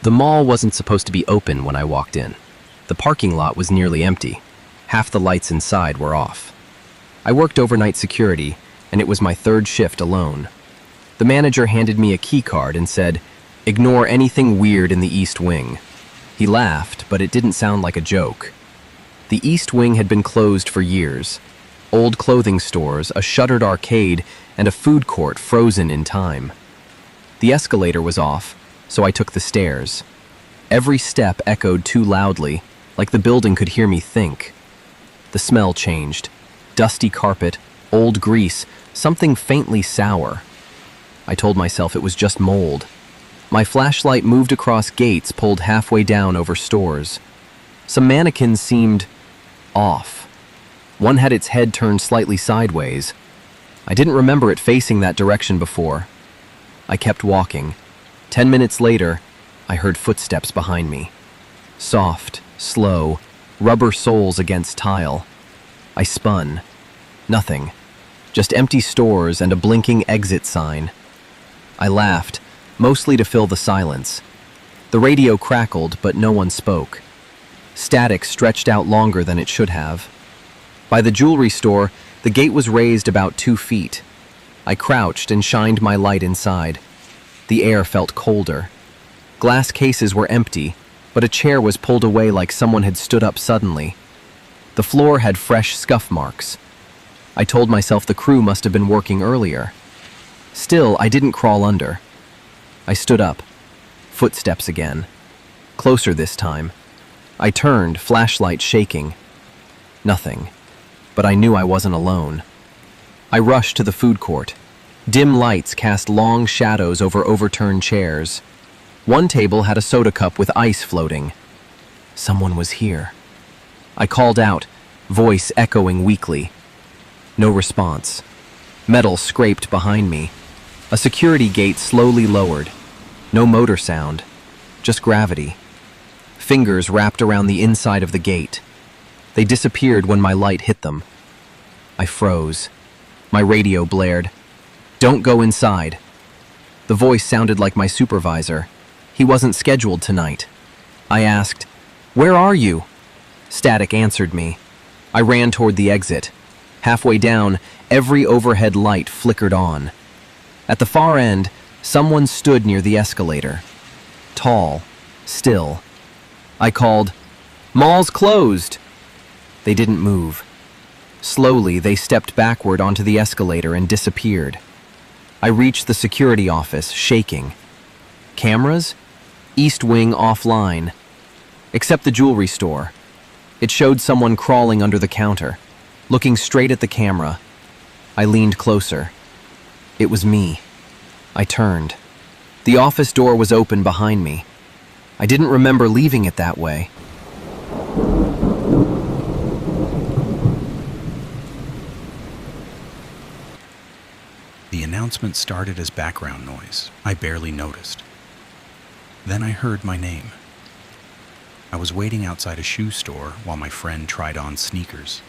The mall wasn't supposed to be open when I walked in. The parking lot was nearly empty. Half the lights inside were off. I worked overnight security, and it was my third shift alone. The manager handed me a key card and said, "Ignore anything weird in the East Wing." He laughed, but it didn't sound like a joke. The East Wing had been closed for years. Old clothing stores, a shuttered arcade, and a food court frozen in time. The escalator was off, so I took the stairs. Every step echoed too loudly, like the building could hear me think. The smell changed. Dusty carpet, old grease, something faintly sour. I told myself it was just mold. My flashlight moved across gates pulled halfway down over stores. Some mannequins seemed off. One had its head turned slightly sideways. I didn't remember it facing that direction before. I kept walking. 10 minutes later, I heard footsteps behind me. Soft, slow, rubber soles against tile. I spun. Nothing. Just empty stores and a blinking exit sign. I laughed, mostly to fill the silence. The radio crackled, but no one spoke. Static stretched out longer than it should have. By the jewelry store, the gate was raised about 2 feet. I crouched and shined my light inside. The air felt colder. Glass cases were empty, but a chair was pulled away like someone had stood up suddenly. The floor had fresh scuff marks. I told myself the crew must have been working earlier. Still, I didn't crawl under. I stood up. Footsteps again. Closer this time. I turned, flashlight shaking. Nothing. But I knew I wasn't alone. I rushed to the food court. Dim lights cast long shadows over overturned chairs. One table had a soda cup with ice floating. Someone was here. I called out, voice echoing weakly. No response. Metal scraped behind me. A security gate slowly lowered. No motor sound, just gravity. Fingers wrapped around the inside of the gate. They disappeared when my light hit them. I froze. My radio blared. "Don't go inside." The voice sounded like my supervisor. He wasn't scheduled tonight. I asked, "Where are you?" Static answered me. I ran toward the exit. Halfway down, every overhead light flickered on. At the far end, someone stood near the escalator. Tall, still. I called, "Mall's closed." They didn't move. Slowly, they stepped backward onto the escalator and disappeared. I reached the security office, shaking. Cameras? East Wing offline. Except the jewelry store. It showed someone crawling under the counter, looking straight at the camera. I leaned closer. It was me. I turned. The office door was open behind me. I didn't remember leaving it that way. The announcement started as background noise. I barely noticed. Then I heard my name. I was waiting outside a shoe store while my friend tried on sneakers.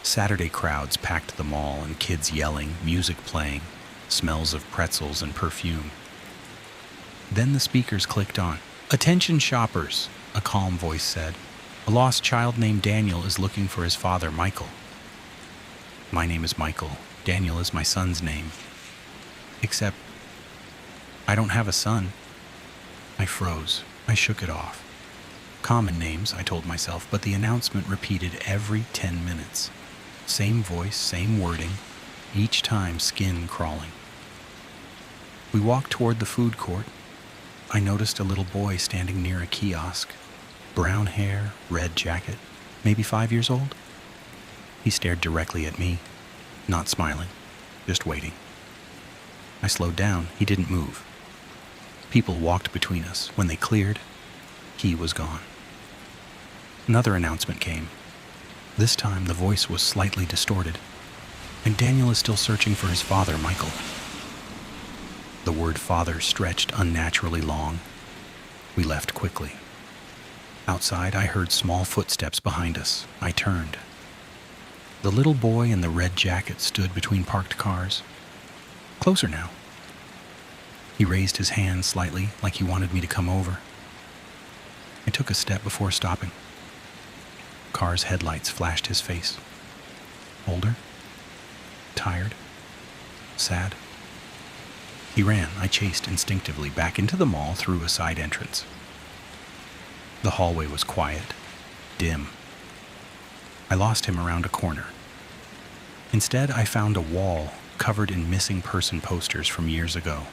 Saturday crowds packed the mall and kids yelling, music playing, smells of pretzels and perfume. Then the speakers clicked on. "Attention shoppers," a calm voice said. "A lost child named Daniel is looking for his father, Michael." My name is Michael. Daniel is my son's name. Except, I don't have a son. I froze. I shook it off. Common names, I told myself, but the announcement repeated every 10 minutes. Same voice, same wording, each time skin crawling. We walked toward the food court. I noticed a little boy standing near a kiosk. Brown hair, red jacket, maybe 5 years old. He stared directly at me, not smiling, just waiting. I slowed down. He didn't move. People walked between us. When they cleared, he was gone. Another announcement came. This time the voice was slightly distorted. "And Daniel is still searching for his father, Michael." The word father stretched unnaturally long. We left quickly. Outside, I heard small footsteps behind us. I turned. The little boy in the red jacket stood between parked cars. Closer now. He raised his hand slightly, like he wanted me to come over. I took a step before stopping. Car's headlights flashed his face. Older, tired, sad. He ran. I chased instinctively back into the mall through a side entrance. The hallway was quiet, dim. I lost him around a corner. Instead, I found a wall covered in missing person posters from years ago.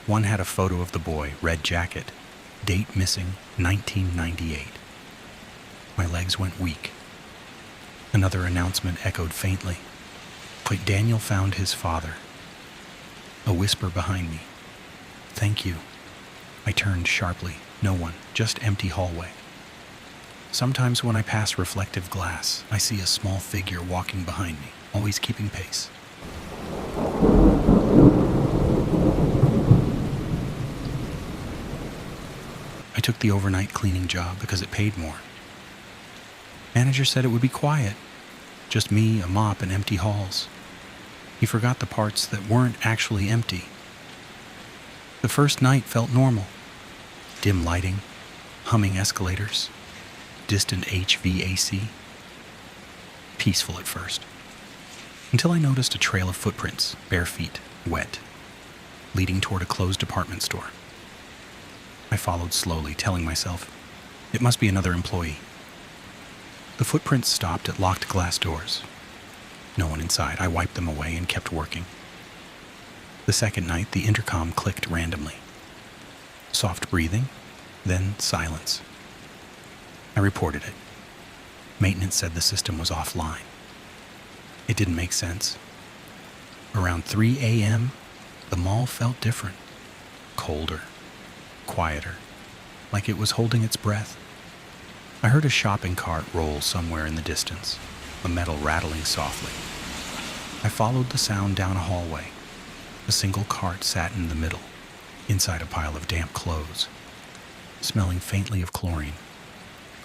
One had a photo of the boy, red jacket, date missing, 1998. My legs went weak. Another announcement echoed faintly, like Daniel found his father. A whisper behind me. Thank you. I turned sharply. No one, just empty hallway. Sometimes when I pass reflective glass, I see a small figure walking behind me, always keeping pace. I took the overnight cleaning job because it paid more. Manager said it would be quiet. Just me, a mop, and empty halls. He forgot the parts that weren't actually empty. The first night felt normal. Dim lighting, humming escalators, distant HVAC. Peaceful at first. Until I noticed a trail of footprints, bare feet, wet, leading toward a closed department store. I followed slowly, telling myself, it must be another employee. The footprints stopped at locked glass doors. No one inside. I wiped them away and kept working. The second night, the intercom clicked randomly. Soft breathing, then silence. I reported it. Maintenance said the system was offline. It didn't make sense. Around 3 a.m., the mall felt different. Colder, quieter, like it was holding its breath. I heard a shopping cart roll somewhere in the distance, a metal rattling softly. I followed the sound down a hallway. A single cart sat in the middle, inside a pile of damp clothes, smelling faintly of chlorine.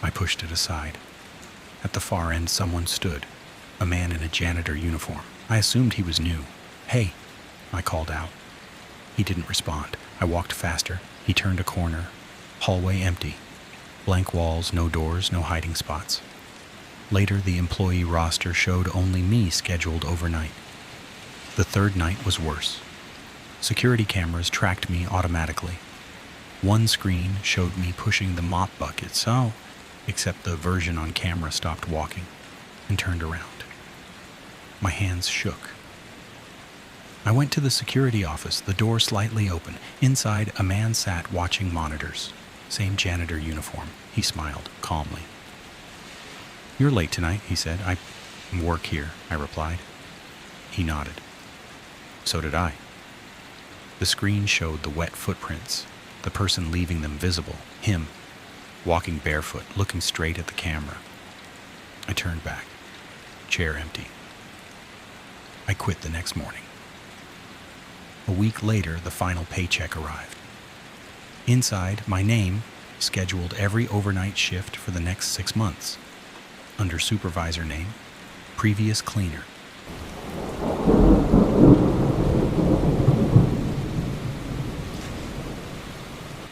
I pushed it aside. At the far end, someone stood, a man in a janitor uniform. I assumed he was new. Hey, I called out. He didn't respond. I walked faster. He turned a corner. Hallway empty. Blank walls, no doors, no hiding spots. Later, the employee roster showed only me scheduled overnight. The third night was worse. Security cameras tracked me automatically. One screen showed me pushing the mop bucket, so, except the version on camera stopped walking and turned around. My hands shook. I went to the security office, the door slightly open. Inside, a man sat watching monitors. Same janitor uniform. He smiled calmly. You're late tonight, he said. I work here, I replied. He nodded. So did I. The screen showed the wet footprints, the person leaving them visible, him, walking barefoot, looking straight at the camera. I turned back, chair empty. I quit the next morning. A week later, the final paycheck arrived. Inside, my name, scheduled every overnight shift for the next 6 months. Under supervisor name, previous cleaner.